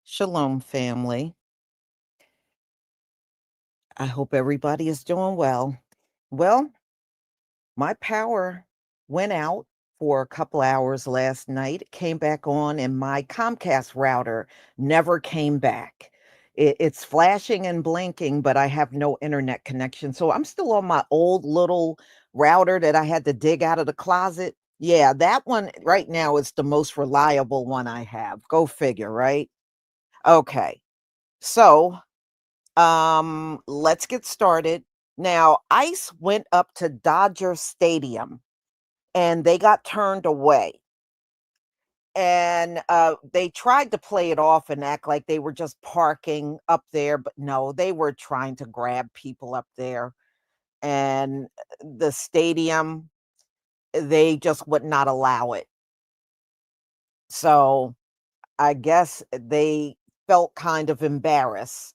Shalom, family. I hope everybody is doing well. Well, my power went out for a couple hours last night. It came back on, and my Comcast router never came back. It's flashing and blinking, but I have no internet connection. So I'm still on my old little router that I had to dig out of the closet. Yeah, that one right now is the most reliable one I have. Go figure, right? Okay. So let's get started. Now, ICE went up to Dodger Stadium and they got turned away. And they tried to play it off and act like they were just parking up there, but no, they were trying to grab people up there. And the stadium, they just would not allow it. So I guess they felt kind of embarrassed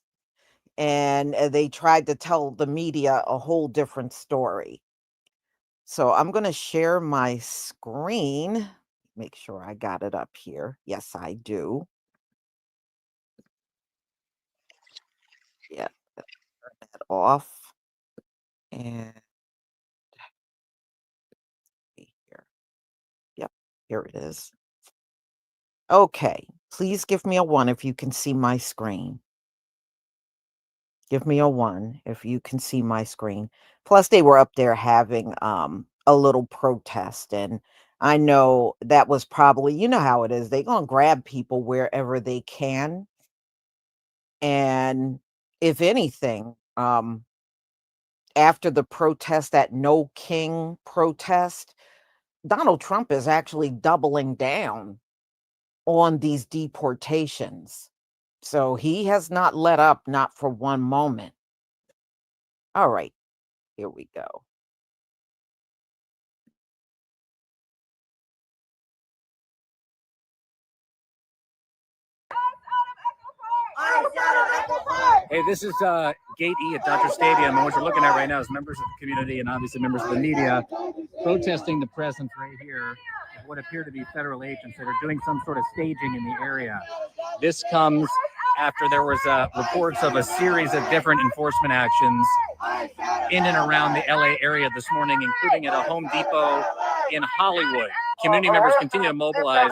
and they tried to tell the media a whole different story. So I'm going to share my screen. Make sure I got it up here. Yes, I do. Yeah, turn that off. And here. Yep, here it is. Okay, please give me a one if you can see my screen. Give me a one if you can see my screen. Plus, they were up there having a little protest, and I know that was probably, you know how it is. They're gonna grab people wherever they can. And if anything, after the protest, that No King protest, Donald Trump is actually doubling down on these deportations. So he has not let up, not for one moment. All right, here we go. Hey, this is Gate E at Dodger Stadium, and what you're looking at right now is members of the community and obviously members of the media protesting the presence right here of what appear to be federal agents that are doing some sort of staging in the area. This comes after there was reports of a series of different enforcement actions in and around the LA area this morning, including at a Home Depot in Hollywood. Community members continue to mobilize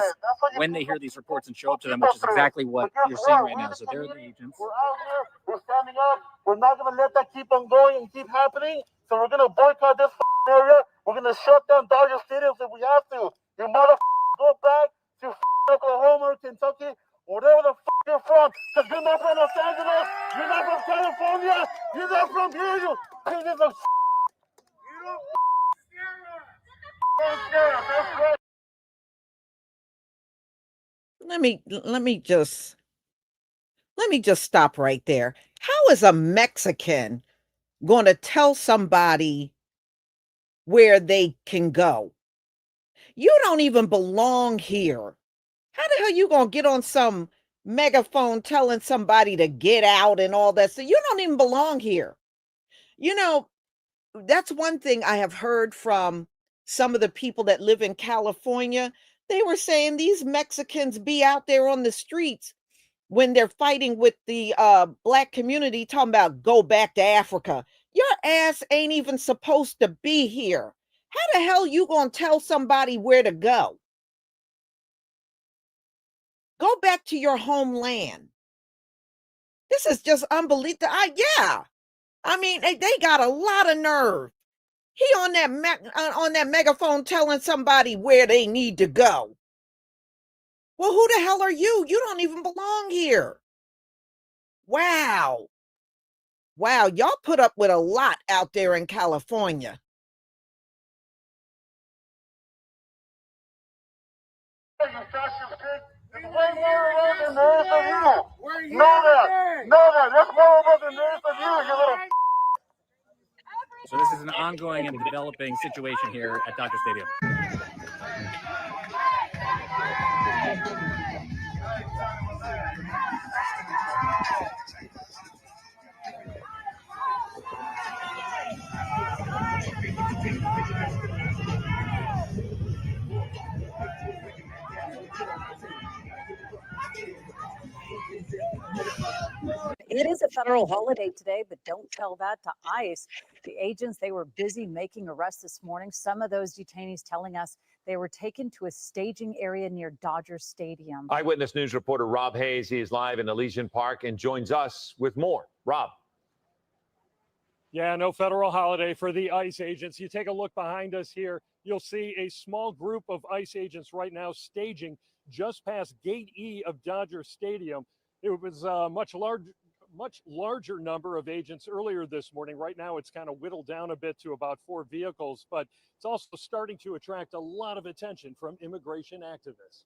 when they hear these reports and show up to them, which is exactly what you're seeing right now. So they're the agents. We're out here. We're standing up. We're not going to let that keep on going and keep happening. So we're going to boycott this area. We're going to shut down Dodger Stadium if we have to. You go back to Oklahoma or Kentucky, whatever the you're from. Because you're not from Los Angeles. You're not from California. You're not from here. You pieces of Let me just stop right there. How is a Mexican going to tell somebody where they can go? You don't even belong here. How the hell you going to get on some megaphone telling somebody to get out and all that? So you don't even belong here. You know, that's one thing I have heard from some of the people that live in California. They were saying these Mexicans be out there on the streets when they're fighting with the black community, talking about go back to Africa. Your ass ain't even supposed to be here. How the hell you gonna tell somebody where to go? Go back to your homeland. This is just unbelievable. Yeah. I mean, they got a lot of nerve. He on that megaphone telling somebody where they need to go. Well, who the hell are you? You don't even belong here. Wow. Wow, y'all put up with a lot out there in California. It's way more love than there is of you. Know that. Know that. There's more love than there is of you, you little. So this is an ongoing and developing situation here at Dodger Stadium. It is a federal holiday today, but don't tell that to ICE. The agents, they were busy making arrests this morning. Some of those detainees telling us they were taken to a staging area near Dodger Stadium. Eyewitness News reporter Rob Hayes, he is live in Elysian Park and joins us with more. Rob. Yeah, no federal holiday for the ICE agents. You take a look behind us here, you'll see a small group of ICE agents right now staging just past Gate E of Dodger Stadium. It was a much larger number of agents earlier this morning. Right now, it's kind of whittled down a bit to about 4 vehicles, but it's also starting to attract a lot of attention from immigration activists.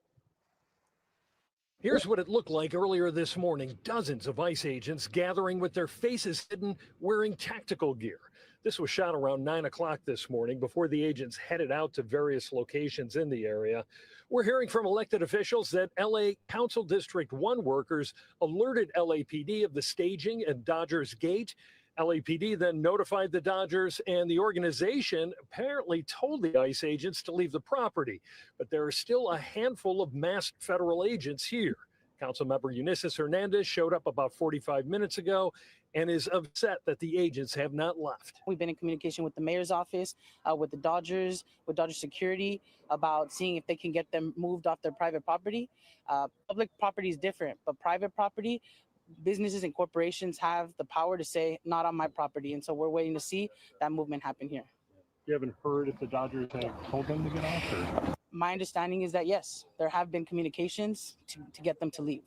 Here's what it looked like earlier this morning. Dozens of ICE agents gathering with their faces hidden, wearing tactical gear. This was shot around 9 o'clock this morning before the agents headed out to various locations in the area. We're hearing from elected officials that LA Council District 1 workers alerted LAPD of the staging at Dodgers Gate. LAPD then notified the Dodgers, and the organization apparently told the ICE agents to leave the property. But there are still a handful of masked federal agents here. Councilmember Eunices Hernandez showed up about 45 minutes ago and is upset that the agents have not left. We've been in communication with the mayor's office, with the Dodgers, with Dodger Security, about seeing if they can get them moved off their private property. Public property is different, but private property, businesses and corporations have the power to say, not on my property. And so we're waiting to see that movement happen here. You haven't heard if the Dodgers have told them to get off? Or? My understanding is that, yes, there have been communications to get them to leave.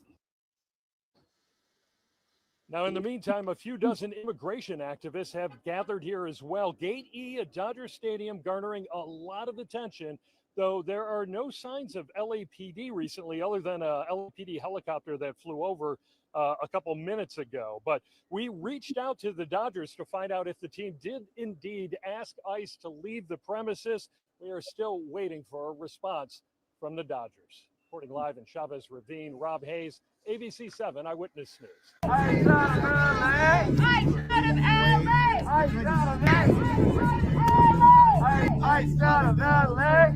Now, in the meantime, a few dozen immigration activists have gathered here as well. Gate E at Dodger Stadium garnering a lot of attention, though there are no signs of LAPD recently other than a LAPD helicopter that flew over a couple minutes ago. But we reached out to the Dodgers to find out if the team did indeed ask ICE to leave the premises. We are still waiting for a response from the Dodgers. Reporting live in Chavez Ravine, Rob Hayes, ABC 7 Eyewitness News. ICE out of LA! ICE out of LA!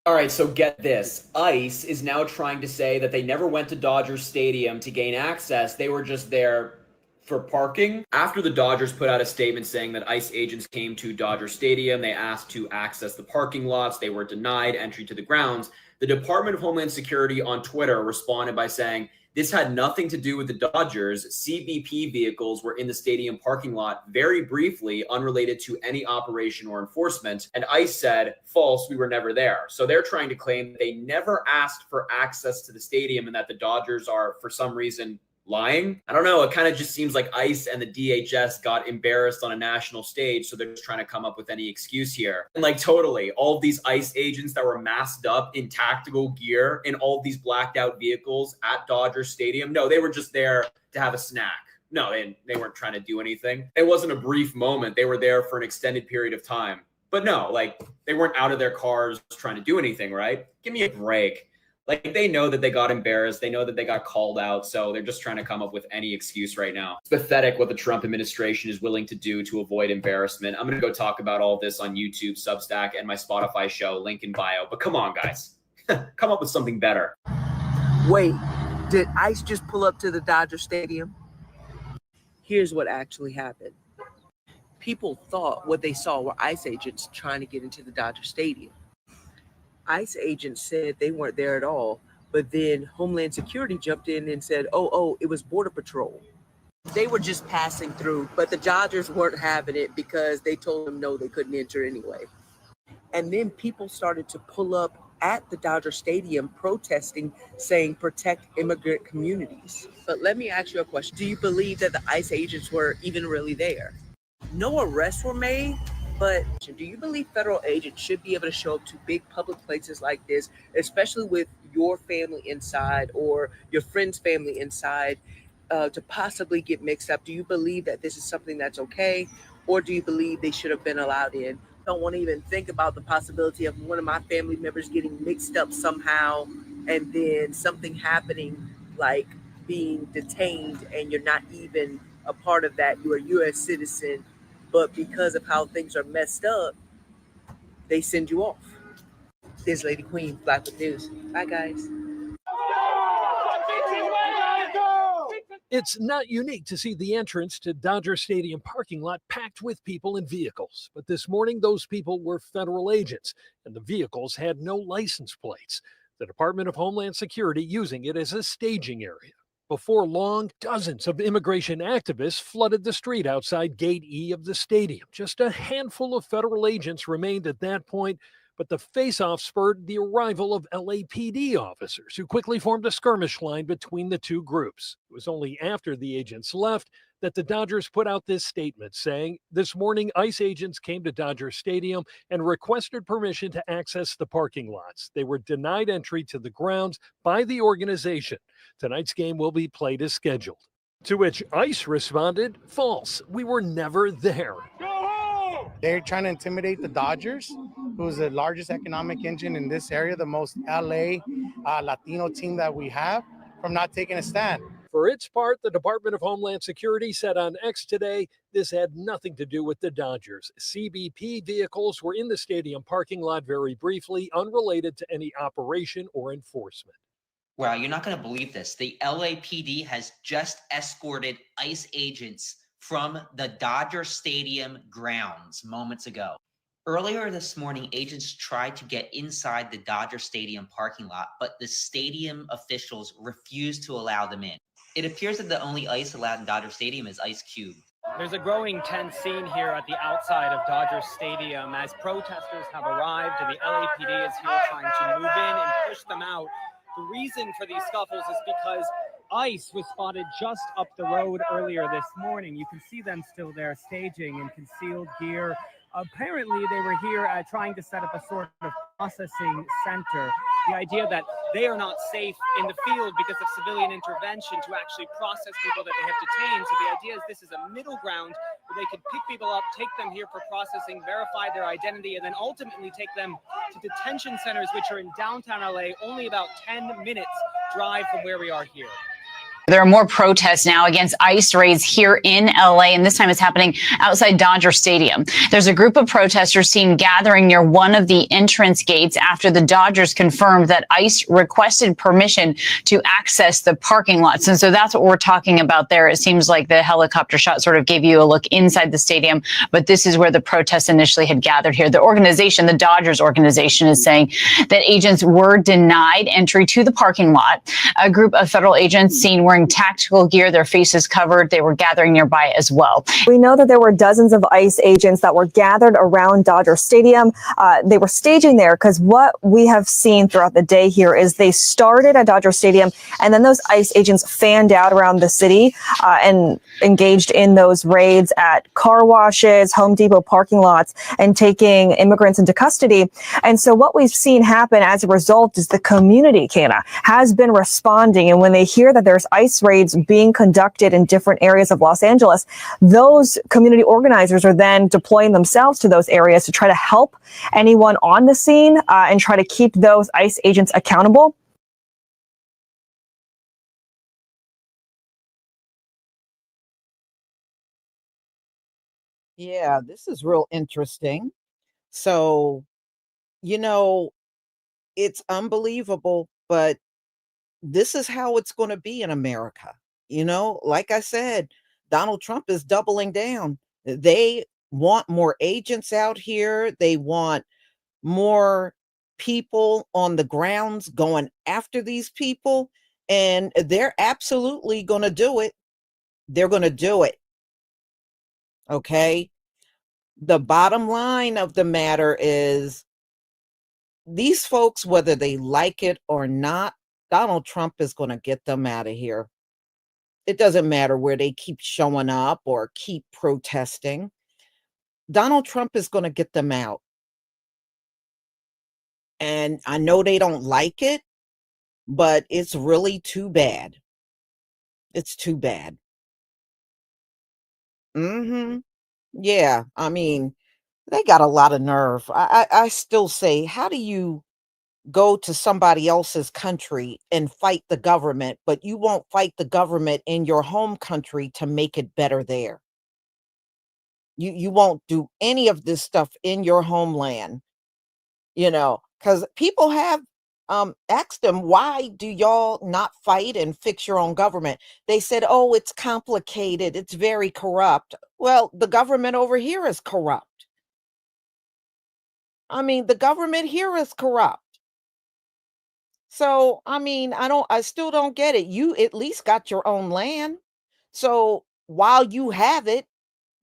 All right, so get this. ICE is now trying to say that they never went to Dodger Stadium to gain access. They were just there for parking. After the Dodgers put out a statement saying that ICE agents came to Dodger Stadium, they asked to access the parking lots. They were denied entry to the grounds. The Department of Homeland Security on Twitter responded by saying, this had nothing to do with the Dodgers. CBP vehicles were in the stadium parking lot very briefly, unrelated to any operation or enforcement. And ICE said, false, we were never there. So they're trying to claim they never asked for access to the stadium and that the Dodgers are, for some reason, lying. I don't know. It kind of just seems like ICE and the DHS got embarrassed on a national stage, so they're just trying to come up with any excuse here. And like totally, all of these ICE agents that were masked up in tactical gear in all of these blacked out vehicles at Dodger Stadium, no, they were just there to have a snack. No, they weren't trying to do anything. It wasn't a brief moment. They were there for an extended period of time. But no, like they weren't out of their cars trying to do anything, right? Give me a break. Like, they know that they got embarrassed. They know that they got called out. So they're just trying to come up with any excuse right now. It's pathetic what the Trump administration is willing to do to avoid embarrassment. I'm going to go talk about all this on YouTube, Substack, and my Spotify show, link in bio. But come on, guys. Come up with something better. Wait, did ICE just pull up to the Dodger Stadium? Here's what actually happened. People thought what they saw were ICE agents trying to get into the Dodger Stadium. ICE agents said they weren't there at all, but then Homeland Security jumped in and said, oh, it was Border Patrol. They were just passing through, but the Dodgers weren't having it because they told them no, they couldn't enter anyway. And then people started to pull up at the Dodger Stadium protesting, saying protect immigrant communities. But let me ask you a question. Do you believe that the ICE agents were even really there? No arrests were made. But do you believe federal agents should be able to show up to big public places like this, especially with your family inside or your friend's family inside, to possibly get mixed up? Do you believe that this is something that's okay? Or do you believe they should have been allowed in don't want to even think about the possibility of one of my family members getting mixed up somehow and then something happening, like being detained, and you're not even a part of that. You're a U.S. citizen, but because of how things are messed up, they send you off. This Lady Queen, Blackwood News. Bye, guys. It's not unique to see the entrance to Dodger Stadium parking lot packed with people and vehicles. But this morning, those people were federal agents, and the vehicles had no license plates. The Department of Homeland Security using it as a staging area. Before long, dozens of immigration activists flooded the street outside Gate E of the stadium. Just a handful of federal agents remained at that point, but the face-off spurred the arrival of LAPD officers, who quickly formed a skirmish line between the two groups. It was only after the agents left that the Dodgers put out this statement saying, "This morning, ICE agents came to Dodger Stadium and requested permission to access the parking lots. They were denied entry to the grounds by the organization. Tonight's game will be played as scheduled." To which ICE responded, "False. We were never there." They're trying to intimidate the Dodgers, who's the largest economic engine in this area, the most LA Latino team that we have, from not taking a stand. For its part, the Department of Homeland Security said on X today this had nothing to do with the Dodgers. CBP vehicles were in the stadium parking lot very briefly, unrelated to any operation or enforcement. Wow, you're not going to believe this. The LAPD has just escorted ICE agents from the Dodger Stadium grounds moments ago. Earlier this morning, agents tried to get inside the Dodger Stadium parking lot, but the stadium officials refused to allow them in. It appears that the only ICE allowed in Dodger Stadium is Ice Cube. There's a growing tense scene here at the outside of Dodger Stadium as protesters have arrived and the LAPD is here trying to move in and push them out. The reason for these scuffles is because ICE was spotted just up the road earlier this morning. You can see them still there staging in concealed gear. Apparently, they were here trying to set up a sort of processing center. The idea that they are not safe in the field because of civilian intervention to actually process people that they have detained. So the idea is this is a middle ground where they could pick people up, take them here for processing, verify their identity, and then ultimately take them to detention centers, which are in downtown LA, only about 10 minutes drive from where we are here. There are more protests now against ICE raids here in LA, and this time it's happening outside Dodger Stadium. There's a group of protesters seen gathering near one of the entrance gates after the Dodgers confirmed that ICE requested permission to access the parking lots. And so that's what we're talking about there. It seems like the helicopter shot sort of gave you a look inside the stadium, but this is where the protests initially had gathered here. The organization, the Dodgers organization, is saying that agents were denied entry to the parking lot. A group of federal agents seen wearing tactical gear, their faces covered. They were gathering nearby as well. We know that there were dozens of ICE agents that were gathered around Dodger Stadium. They were staging there because what we have seen throughout the day here is they started at Dodger Stadium, and then those ICE agents fanned out around the city and engaged in those raids at car washes, Home Depot parking lots, and taking immigrants into custody. And so what we've seen happen as a result is the community, Kana, has been responding. And when they hear that there's ICE raids being conducted in different areas of Los Angeles, those community organizers are then deploying themselves to those areas to try to help anyone on the scene and try to keep those ICE agents accountable. Yeah, this is real interesting. So, you know, it's unbelievable, but this is how it's going to be in America. Like I said, Donald Trump is doubling down. They want more agents out here. They want more people on the grounds going after these people. And they're absolutely going to do it. They're going to do it. Okay. The bottom line of the matter is these folks, whether they like it or not, Donald Trump is going to get them out of here. It doesn't matter where they keep showing up or keep protesting. Donald Trump is going to get them out. And I know they don't like it, but it's really too bad. It's too bad. Yeah, I mean, They got a lot of nerve. I still say, how do you go to somebody else's country and fight the government, but you won't fight the government in your home country to make it better there? You won't do any of this stuff in your homeland, because people have asked them, why do y'all not fight and fix your own government? They said, oh, it's complicated, it's very corrupt. Well, the government over here is corrupt. I mean, the government here is corrupt. So, I mean, I still don't get it. You at least got your own land. So while you have it,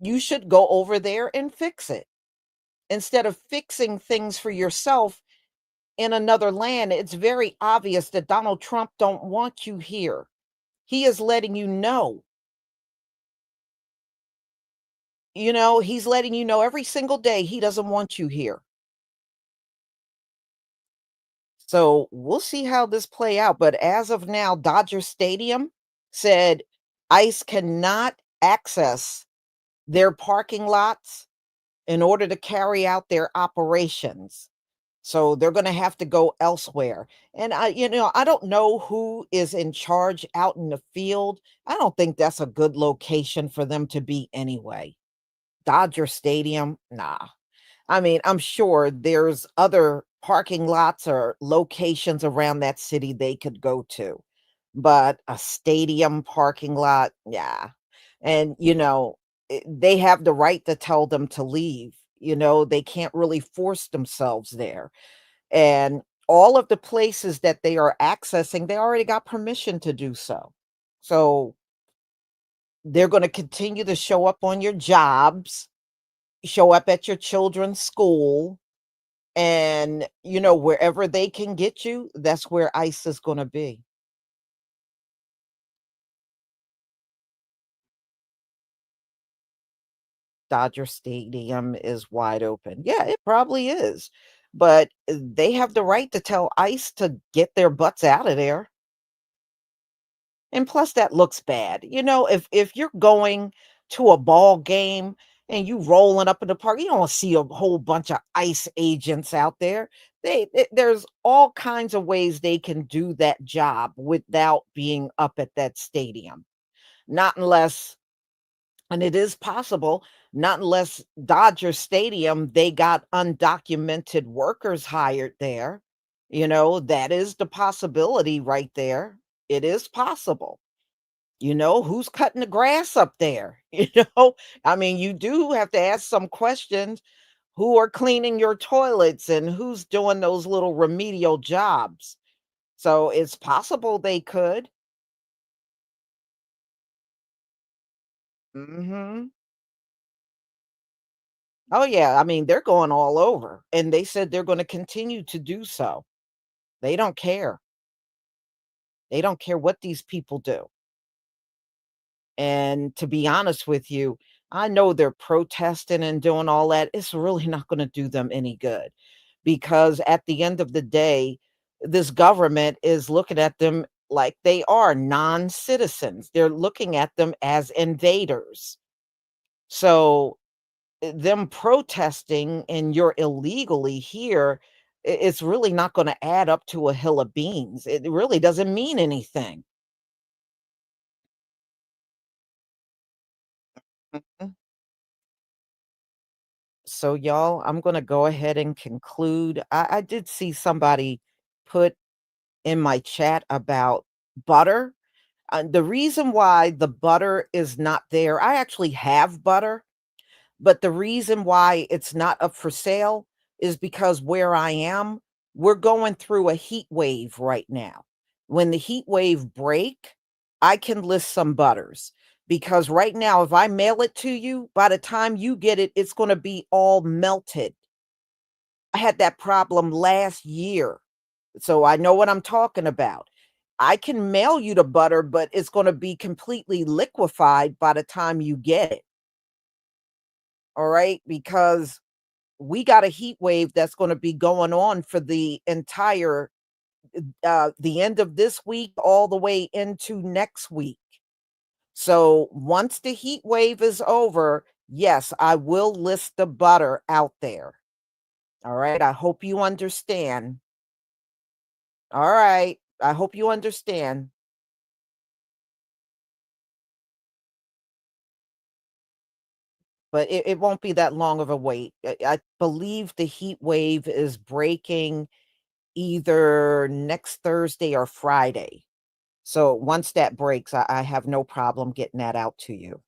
you should go over there and fix it instead of fixing things for yourself in another land. It's very obvious that Donald Trump don't want you here. He is letting you know. He's letting you know every single day he doesn't want you here. So we'll see how this play out. But as of now, Dodger Stadium said ICE cannot access their parking lots in order to carry out their operations. So they're going to have to go elsewhere. And I don't know who is in charge out in the field. I don't think that's a good location for them to be anyway. Dodger Stadium, nah. I mean, I'm sure there's other parking lots or locations around that city they could go to, but a stadium parking lot, yeah. And, they have the right to tell them to leave. They can't really force themselves there. And all of the places that they are accessing, they already got permission to do so. So they're going to continue to show up on your jobs, show up at your children's school, and wherever they can get you, that's where ICE is going to be. Dodger Stadium is wide open. Yeah, it probably is. But they have the right to tell ICE to get their butts out of there. And plus that looks bad. If you're going to a ball game and you rolling up in the park, you don't see a whole bunch of ICE agents out there. There's all kinds of ways they can do that job without being up at that stadium. Not unless, and it is possible, not unless Dodger Stadium, they got undocumented workers hired there. That is the possibility right there. It is possible. Who's cutting the grass up there? I mean, you do have to ask some questions. Who are cleaning your toilets and who's doing those little remedial jobs? So it's possible they could. Mhm. Oh, yeah. I mean, they're going all over, and they said they're gonna continue to do so. They don't care. They don't care what these people do. And to be honest with you, I know they're protesting and doing all that. It's really not gonna do them any good because at the end of the day, this government is looking at them like they are non-citizens. They're looking at them as invaders. So them protesting and you're illegally here, it's really not going to add up to a hill of beans. It really doesn't mean anything. Mhm. So, y'all, I'm going to go ahead and conclude. I did see somebody put in my chat about butter. The reason why the butter is not there, I actually have butter. But the reason why it's not up for sale is because where I am, we're going through a heat wave right now. When the heat wave break, I can list some butters because right now, if I mail it to you, by the time you get it, it's going to be all melted. I had that problem last year, so I know what I'm talking about. I can mail you the butter, but it's going to be completely liquefied by the time you get it. All right, because we got a heat wave that's going to be going on for the entire the end of this week all the way into next week. So once the heat wave is over, Yes, I will list the butter out there. All right. I hope you understand. All right. I hope you understand. But it won't be that long of a wait. I believe the heat wave is breaking either next Thursday or Friday. So once that breaks, I have no problem getting that out to you.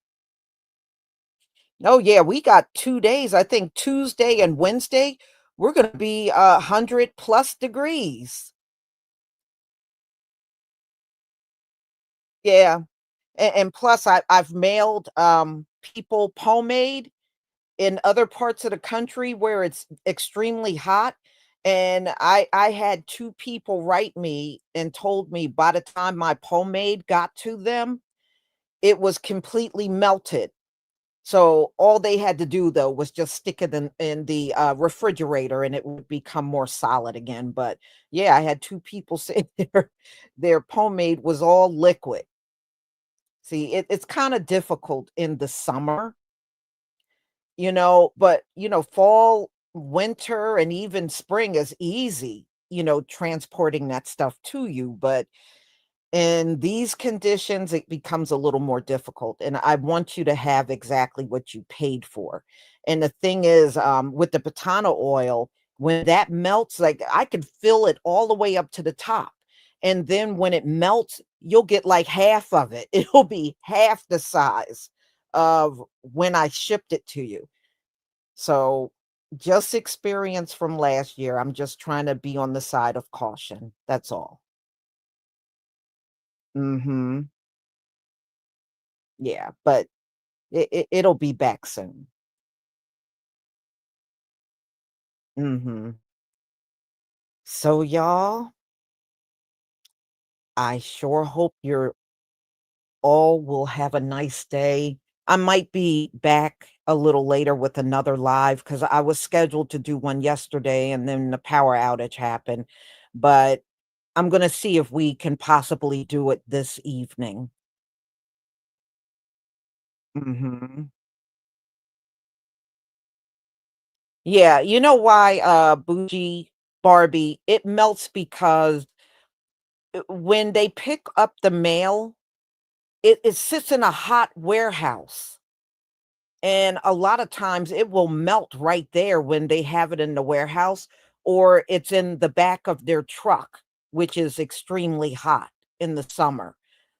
Oh, yeah, we got 2 days. I think Tuesday and Wednesday, we're gonna be 100 plus degrees. Yeah, and plus I've mailed, people pomade in other parts of the country where it's extremely hot, and I had 2 people write me and told me by the time my pomade got to them, it was completely melted. So all they had to do though was just stick it in the refrigerator and it would become more solid again. But yeah, I had 2 people say their pomade was all liquid. See, it's kind of difficult in the summer, but fall, winter, and even spring is easy, transporting that stuff to you. But in these conditions, it becomes a little more difficult, and I want you to have exactly what you paid for. And the thing is, with the patana oil, when that melts, like I could fill it all the way up to the top. And then when it melts, you'll get like half of it. It'll be half the size of when I shipped it to you. So just experience from last year. I'm just trying to be on the side of caution. That's all. Mhm. Yeah, but it'll be back soon. Mhm. So, y'all, I sure hope you're all will have a nice day. I might be back a little later with another live because I was scheduled to do one yesterday and then the power outage happened. But I'm gonna see if we can possibly do it this evening. Mhm. Yeah, you know why, Bougie Barbie, it melts because when they pick up the mail, it sits in a hot warehouse, and a lot of times it will melt right there when they have it in the warehouse, or it's in the back of their truck, which is extremely hot in the summer.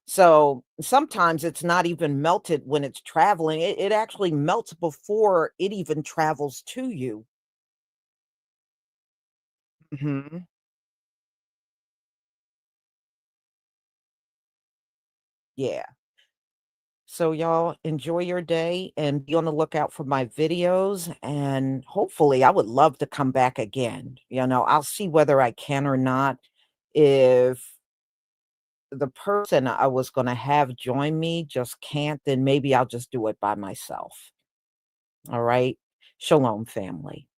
So, sometimes it's not even melted when it's traveling, it actually melts before it even travels to you. Mhm. Yeah. So y'all enjoy your day and be on the lookout for my videos. And hopefully, I would love to come back again. I'll see whether I can or not. If the person I was going to have join me just can't, then maybe I'll just do it by myself. All right. Shalom, family.